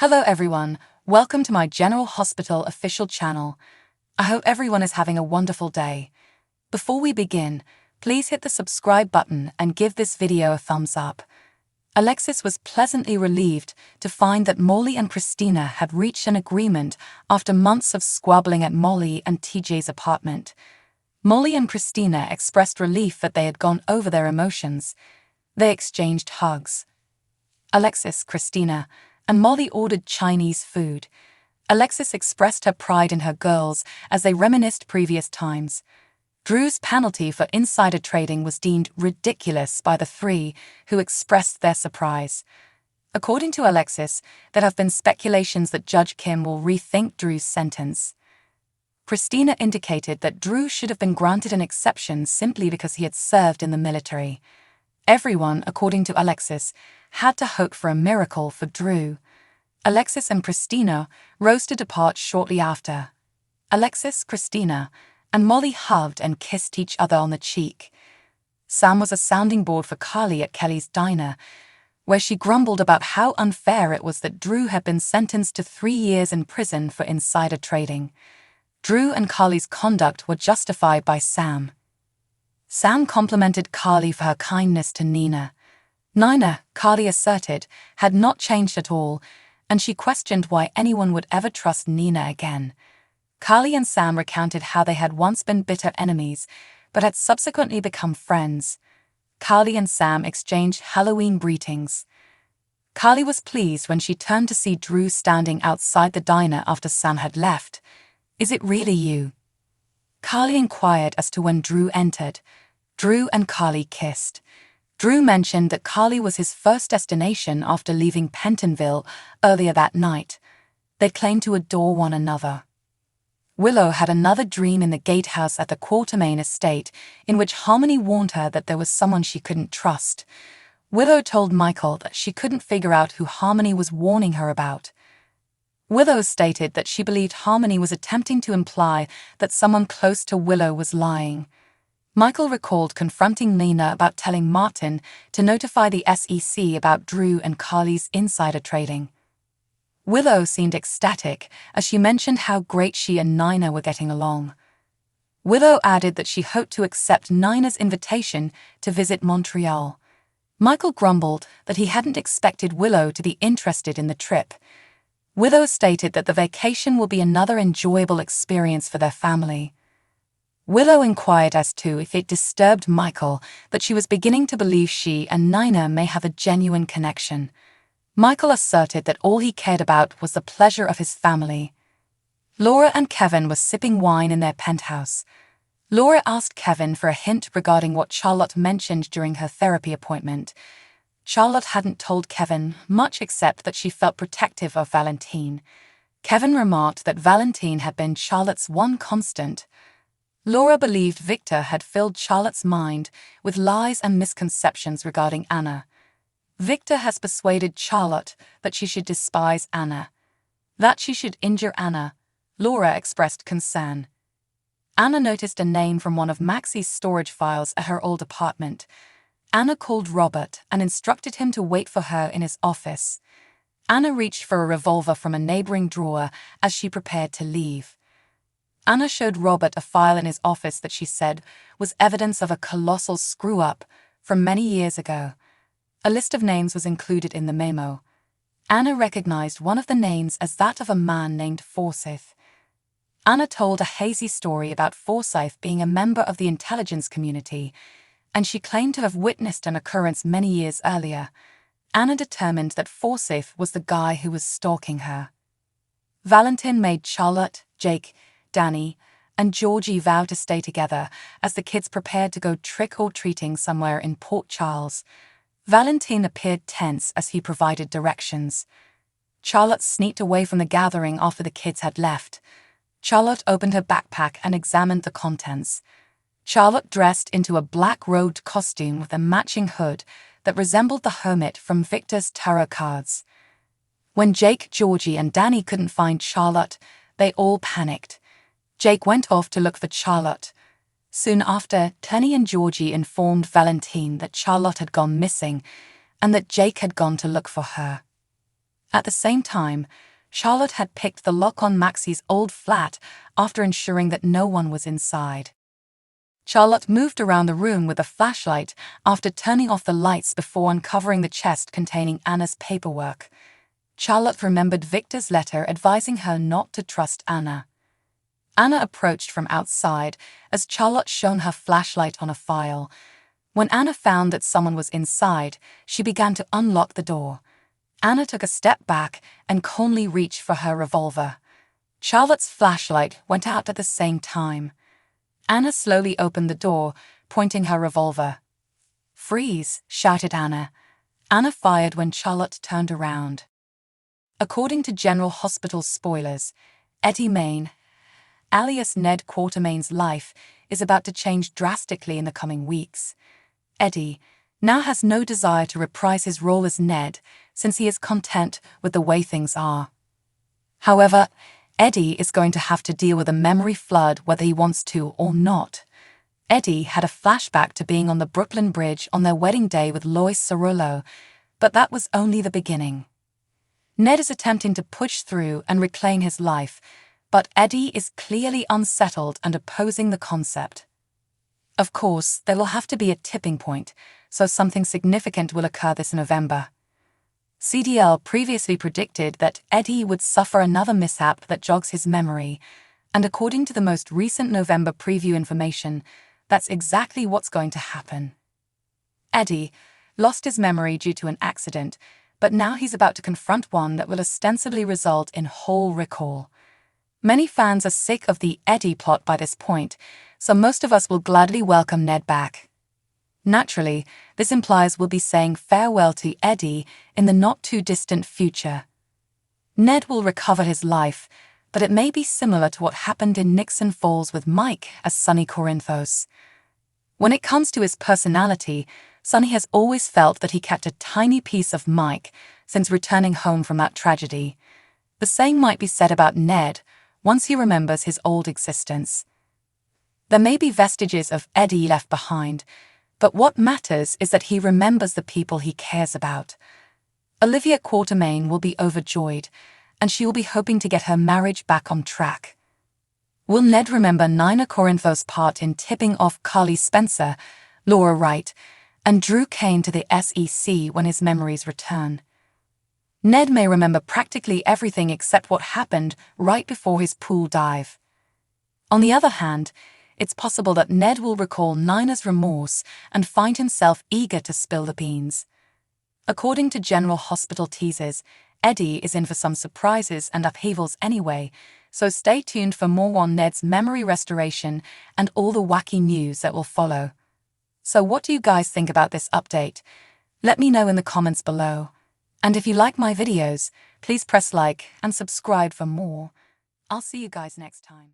Hello everyone, welcome to my General Hospital official channel. I hope everyone is having a wonderful day. Before we begin, please hit the subscribe button and give this video a thumbs up. Alexis was pleasantly relieved to find that Molly and Christina had reached an agreement after months of squabbling at Molly and TJ's apartment. Molly and Christina expressed relief that they had gone over their emotions. They exchanged hugs. Alexis, Christina, and Molly ordered Chinese food. Alexis expressed her pride in her girls as they reminisced previous times. Drew's penalty for insider trading was deemed ridiculous by the three, who expressed their surprise. According to Alexis, there have been speculations that Judge Kim will rethink Drew's sentence. Christina indicated that Drew should have been granted an exception simply because he had served in the military. Everyone, according to Alexis, had to hope for a miracle for Drew. Alexis and Christina rose to depart shortly after. Alexis, Christina, and Molly hugged and kissed each other on the cheek. Sam was a sounding board for Carly at Kelly's diner, where she grumbled about how unfair it was that Drew had been sentenced to 3 years in prison for insider trading. Drew and Carly's conduct were justified by Sam. Sam complimented Carly for her kindness to Nina. Nina, Carly asserted, had not changed at all, and she questioned why anyone would ever trust Nina again. Carly and Sam recounted how they had once been bitter enemies, but had subsequently become friends. Carly and Sam exchanged Halloween greetings. Carly was pleased when she turned to see Drew standing outside the diner after Sam had left. "Is it really you?" Carly inquired as to when Drew entered. Drew and Carly kissed. Drew mentioned that Carly was his first destination after leaving Pentonville earlier that night. They claimed to adore one another. Willow had another dream in the gatehouse at the Quartermain estate, in which Harmony warned her that there was someone she couldn't trust. Willow told Michael that she couldn't figure out who Harmony was warning her about. Willow stated that she believed Harmony was attempting to imply that someone close to Willow was lying. Michael recalled confronting Nina about telling Martin to notify the SEC about Drew and Carly's insider trading. Willow seemed ecstatic as she mentioned how great she and Nina were getting along. Willow added that she hoped to accept Nina's invitation to visit Montreal. Michael grumbled that he hadn't expected Willow to be interested in the trip. Willow stated that the vacation will be another enjoyable experience for their family. Willow inquired as to if it disturbed Michael that she was beginning to believe she and Nina may have a genuine connection. Michael asserted that all he cared about was the pleasure of his family. Laura and Kevin were sipping wine in their penthouse. Laura asked Kevin for a hint regarding what Charlotte mentioned during her therapy appointment. Charlotte hadn't told Kevin much except that she felt protective of Valentine. Kevin remarked that Valentine had been Charlotte's one constant. Laura believed Victor had filled Charlotte's mind with lies and misconceptions regarding Anna. Victor has persuaded Charlotte that she should despise Anna, that she should injure Anna. Laura expressed concern. Anna noticed a name from one of Maxie's storage files at her old apartment. Anna called Robert and instructed him to wait for her in his office. Anna reached for a revolver from a neighboring drawer as she prepared to leave. Anna showed Robert a file in his office that she said was evidence of a colossal screw-up from many years ago. A list of names was included in the memo. Anna recognized one of the names as that of a man named Forsyth. Anna told a hazy story about Forsyth being a member of the intelligence community, and she claimed to have witnessed an occurrence many years earlier. Anna determined that Forsyth was the guy who was stalking her. Valentine made Charlotte, Jake, Danny, and Georgie vow to stay together as the kids prepared to go trick-or-treating somewhere in Port Charles. Valentine appeared tense as he provided directions. Charlotte sneaked away from the gathering after the kids had left. Charlotte opened her backpack and examined the contents. Charlotte dressed into a black-robed costume with a matching hood that resembled the hermit from Victor's tarot cards. When Jake, Georgie, and Danny couldn't find Charlotte, they all panicked. Jake went off to look for Charlotte. Soon after, Tenny and Georgie informed Valentine that Charlotte had gone missing and that Jake had gone to look for her. At the same time, Charlotte had picked the lock on Maxie's old flat after ensuring that no one was inside. Charlotte moved around the room with a flashlight after turning off the lights before uncovering the chest containing Anna's paperwork. Charlotte remembered Victor's letter advising her not to trust Anna. Anna approached from outside as Charlotte shone her flashlight on a file. When Anna found that someone was inside, she began to unlock the door. Anna took a step back and calmly reached for her revolver. Charlotte's flashlight went out at the same time. Anna slowly opened the door, pointing her revolver. "Freeze!" shouted Anna. Anna fired when Charlotte turned around. According to General Hospital spoilers, Eddie Main, alias Ned Quatermain's life is about to change drastically in the coming weeks. Eddie now has no desire to reprise his role as Ned since he is content with the way things are. However, Eddie is going to have to deal with a memory flood whether he wants to or not. Eddie had a flashback to being on the Brooklyn Bridge on their wedding day with Lois Cerullo, but that was only the beginning. Ned is attempting to push through and reclaim his life, but Eddie is clearly unsettled and opposing the concept. Of course, there will have to be a tipping point, so something significant will occur this November. CDL previously predicted that Eddie would suffer another mishap that jogs his memory, and according to the most recent November preview information, that's exactly what's going to happen. Eddie lost his memory due to an accident, but now he's about to confront one that will ostensibly result in whole recall. Many fans are sick of the Eddie plot by this point, so most of us will gladly welcome Ned back. Naturally, this implies we'll be saying farewell to Eddie in the not-too-distant future. Ned will recover his life, but it may be similar to what happened in Nixon Falls with Mike as Sonny Corinthos. When it comes to his personality, Sonny has always felt that he kept a tiny piece of Mike since returning home from that tragedy. The same might be said about Ned once he remembers his old existence. There may be vestiges of Eddie left behind, but what matters is that he remembers the people he cares about. Olivia Quatermain will be overjoyed, and she will be hoping to get her marriage back on track. Will Ned remember Nina Corinthos' part in tipping off Carly Spencer, Laura Wright, and Drew Kane to the SEC when his memories return? Ned may remember practically everything except what happened right before his pool dive. On the other hand, it's possible that Ned will recall Nina's remorse and find himself eager to spill the beans. According to General Hospital teasers, Eddie is in for some surprises and upheavals anyway, so stay tuned for more on Ned's memory restoration and all the wacky news that will follow. So what do you guys think about this update? Let me know in the comments below. And if you like my videos, please press like and subscribe for more. I'll see you guys next time.